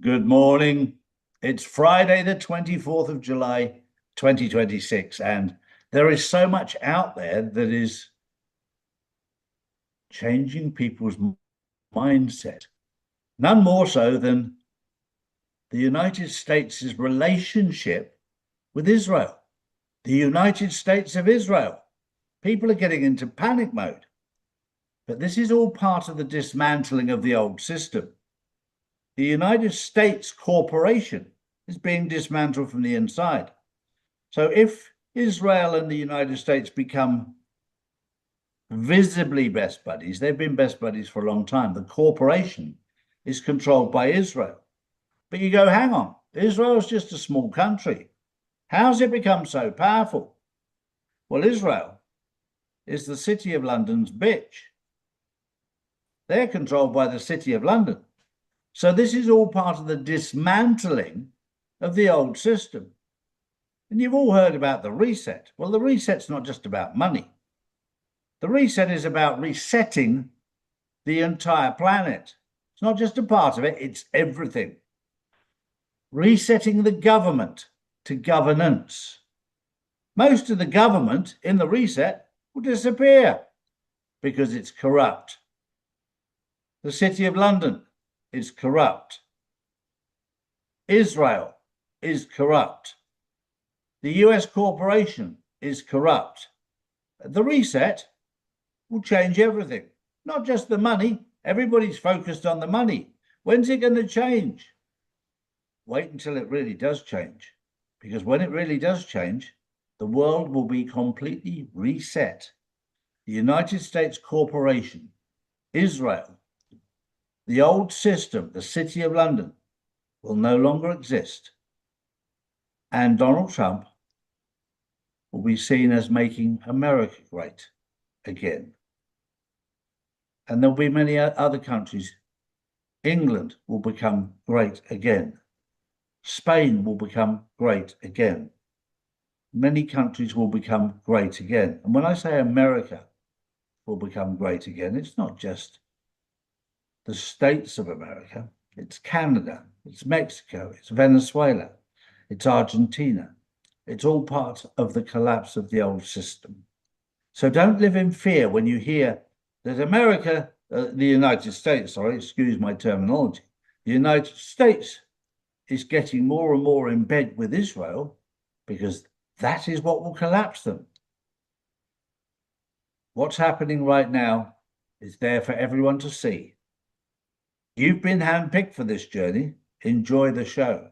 Good morning. It's Friday, the 24th of July, 2026, and there is so much out there that is changing people's mindset. None more so than the United States' relationship with Israel. The United States of Israel. People are getting into panic mode. But this is all part of the dismantling of the old system. The United States corporation is being dismantled from the inside. So if Israel and the United States become visibly best buddies, they've been best buddies for a long time. The corporation is controlled by Israel. But you go, hang on, Israel's just a small country. How's it become so powerful? Well, Israel is the City of London's bitch. They're controlled by the City of London. So this is all part of the dismantling of the old system. And you've all heard about the reset. Well, the reset's not just about money. The reset is about resetting the entire planet. It's not just a part of it, it's everything. Resetting the government to governance. Most of the government in the reset will disappear because it's corrupt. The City of London is corrupt. Israel is corrupt. The US corporation is corrupt. The reset will change everything, not just the money. Everybody's focused on the money. When's it going to change? Wait until it really does change, because when it really does change, the world will be completely reset. The United States corporation, Israel, the old system, the City of London, will no longer exist. And Donald Trump will be seen as making America great again. And there'll be many other countries. England will become great again. Spain will become great again. Many countries will become great again. And when I say America will become great again, it's not just the states of America, it's Canada, it's Mexico, it's Venezuela, it's Argentina. It's all part of the collapse of the old system. So don't live in fear when you hear that America, the United States, excuse my terminology, the United States is getting more and more in bed with Israel because that is what will collapse them. What's happening right now is there for everyone to see. You've been handpicked for this journey. Enjoy the show.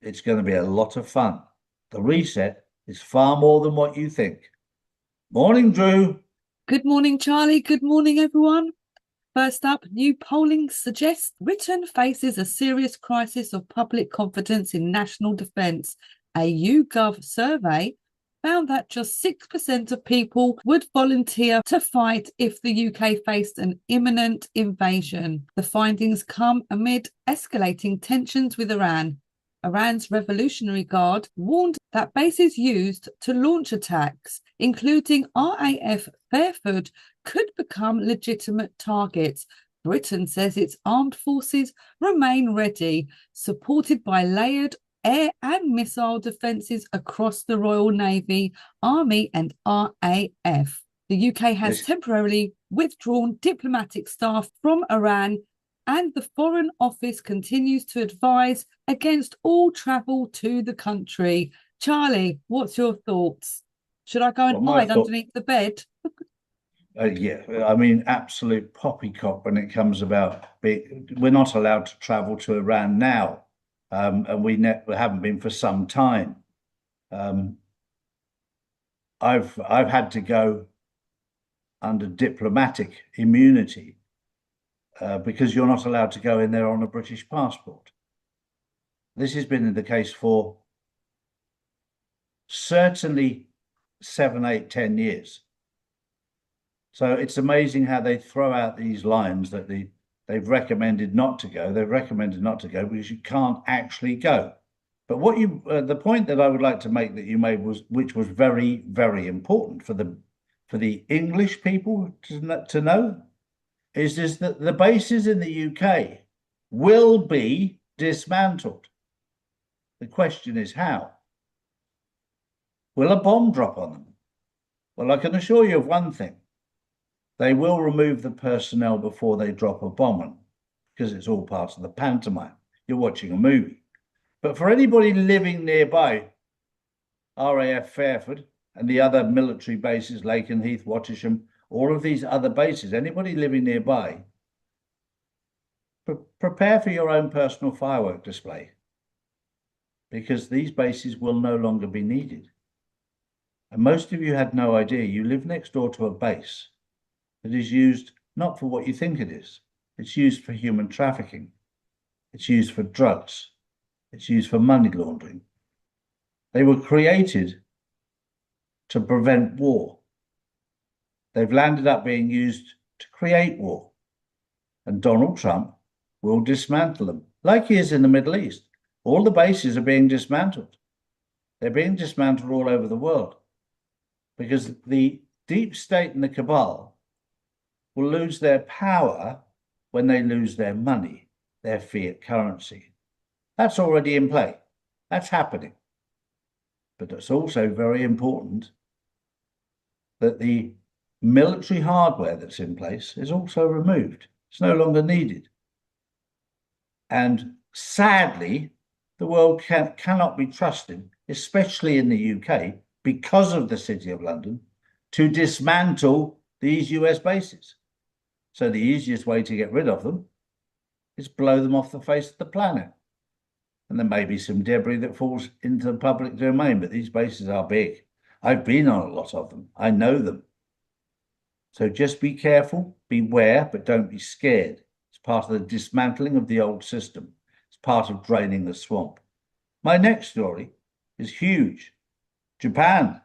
It's going to be a lot of fun. The reset is far more than what you think. Morning, Drew. Good morning, Charlie. Good morning, everyone. First up, new polling suggests Britain faces a serious crisis of public confidence in national defence. A YouGov survey found that just 6% of people would volunteer to fight if the UK faced an imminent invasion. The findings come amid escalating tensions with Iran. Iran's Revolutionary Guard warned that bases used to launch attacks, including RAF Fairford, could become legitimate targets. Britain says its armed forces remain ready, supported by layered air and missile defences across the Royal Navy, Army and RAF. The UK has temporarily withdrawn diplomatic staff from Iran, and the Foreign Office continues to advise against all travel to the country. Charlie, what's your thoughts? Should I go and hide underneath the bed? Yeah, I mean, absolute poppycock when it comes about. We're not allowed to travel to Iran now. And we haven't been for some time. I've had to go under diplomatic immunity because you're not allowed to go in there on a British passport. This has been the case for certainly 7, 8, 10 years. So it's amazing how they throw out these lines that they've recommended not to go. They've recommended not to go because you can't actually go. But what the point that I would like to make that you made which was very, very important for the English people to know, is that the bases in the UK will be dismantled. The question is how? Will a bomb drop on them? Well, I can assure you of one thing. They will remove the personnel before they drop a bomb on them, because it's all part of the pantomime. You're watching a movie. But for anybody living nearby, RAF Fairford and the other military bases, Lakenheath, Wattisham, all of these other bases, anybody living nearby, prepare for your own personal firework display, because these bases will no longer be needed. And most of you had no idea. You live next door to a base that is used not for what you think it is. It's used for human trafficking. It's used for drugs. It's used for money laundering. They were created to prevent war. They've landed up being used to create war. And Donald Trump will dismantle them, like he is in the Middle East. All the bases are being dismantled. They're being dismantled all over the world, because the deep state and the cabal will lose their power when they lose their money, their fiat currency. That's already in play. That's happening. But it's also very important that the military hardware that's in place is also removed. It's no longer needed. And sadly, the world cannot be trusted, especially in the UK, because of the City of London, to dismantle these US bases. So the easiest way to get rid of them is blow them off the face of the planet. And there may be some debris that falls into the public domain, but these bases are big. I've been on a lot of them. I know them. So just be careful, beware, but don't be scared. It's part of the dismantling of the old system. It's part of draining the swamp. My next story is huge. Japan.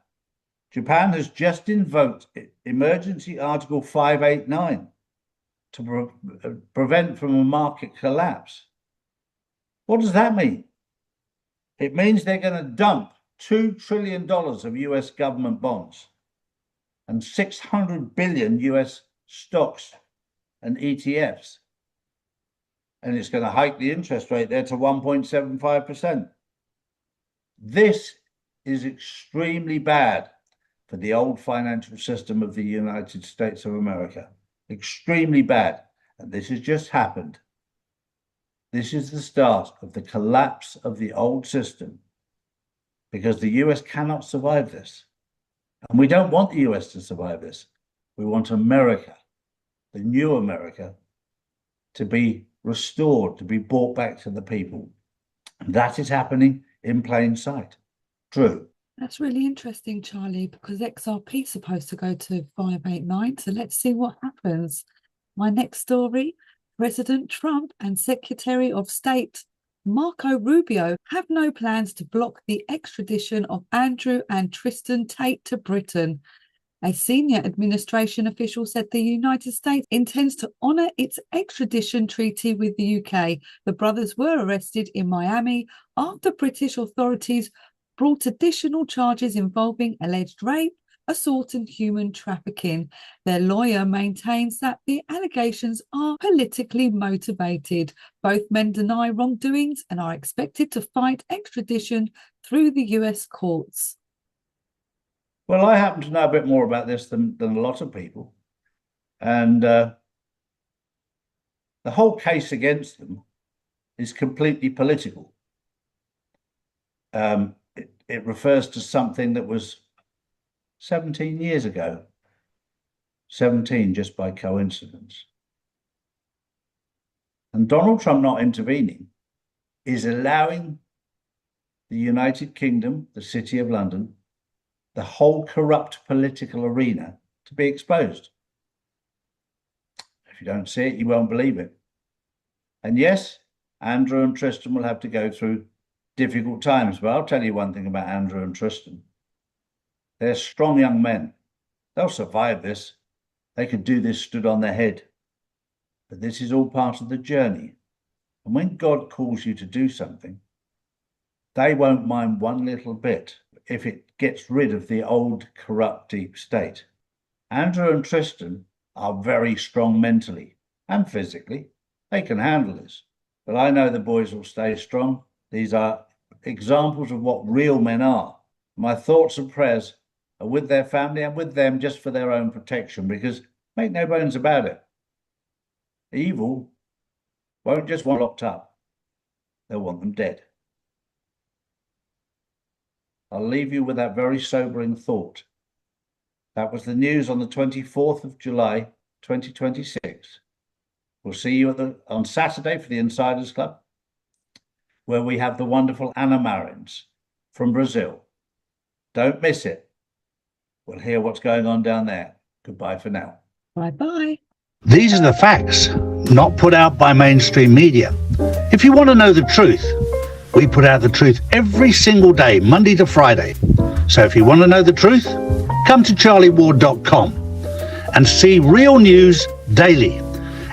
Japan has just invoked emergency Article 589 to prevent from a market collapse. What does that mean? It means they're going to dump $2 trillion of US government bonds and 600 billion US stocks and ETFs. And it's going to hike the interest rate there to 1.75%. This is extremely bad for the old financial system of the United States of America. Extremely bad. And this has just happened. This is the start of the collapse of the old system, because the US cannot survive this. And we don't want the US to survive this. We want America, the new America, to be restored, to be brought back to the people. And that is happening in plain sight. True. That's really interesting, Charlie, because XRP is supposed to go to 589. So let's see what happens. My next story, President Trump and Secretary of State Marco Rubio have no plans to block the extradition of Andrew and Tristan Tate to Britain. A senior administration official said the United States intends to honour its extradition treaty with the UK. The brothers were arrested in Miami after British authorities brought additional charges involving alleged rape, assault and human trafficking. Their lawyer maintains that the allegations are politically motivated. Both men deny wrongdoings and are expected to fight extradition through the US courts. Well, I happen to know a bit more about this than a lot of people. And the whole case against them is completely political. It refers to something that was 17 years ago. 17 just by coincidence. And Donald Trump not intervening is allowing the United Kingdom, the City of London, the whole corrupt political arena to be exposed. If you don't see it, you won't believe it. And yes, Andrew and Tristan will have to go through difficult times, but I'll tell you one thing about Andrew and Tristan. They're strong young men. They'll survive this. They could do this stood on their head. But this is all part of the journey. And when God calls you to do something, they won't mind one little bit if it gets rid of the old corrupt deep state. Andrew and Tristan are very strong mentally and physically. They can handle this. But I know the boys will stay strong. These are examples of what real men are. My thoughts and prayers are with their family and with them just for their own protection, because make no bones about it, evil won't just want locked up. They'll want them dead. I'll leave you with that very sobering thought. That was the news on the 24th of July, 2026. We'll see you on Saturday for the Insiders Club, where we have the wonderful Anna Marins from Brazil. Don't miss it. We'll hear what's going on down there. Goodbye for now. Bye-bye. These are the facts, not put out by mainstream media. If you want to know the truth, we put out the truth every single day, Monday to Friday. So if you want to know the truth, come to charlieward.com and see real news daily.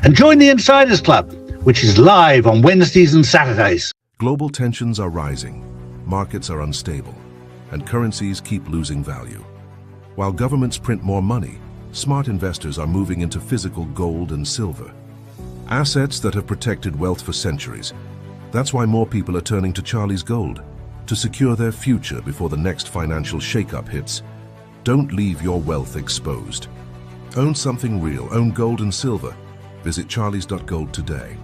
And join the Insiders Club, which is live on Wednesdays and Saturdays. Global tensions are rising, markets are unstable, and currencies keep losing value. While governments print more money, smart investors are moving into physical gold and silver, assets that have protected wealth for centuries. That's why more people are turning to Charlie's Gold to secure their future before the next financial shakeup hits. Don't leave your wealth exposed. Own something real, own gold and silver. Visit charlies.gold today.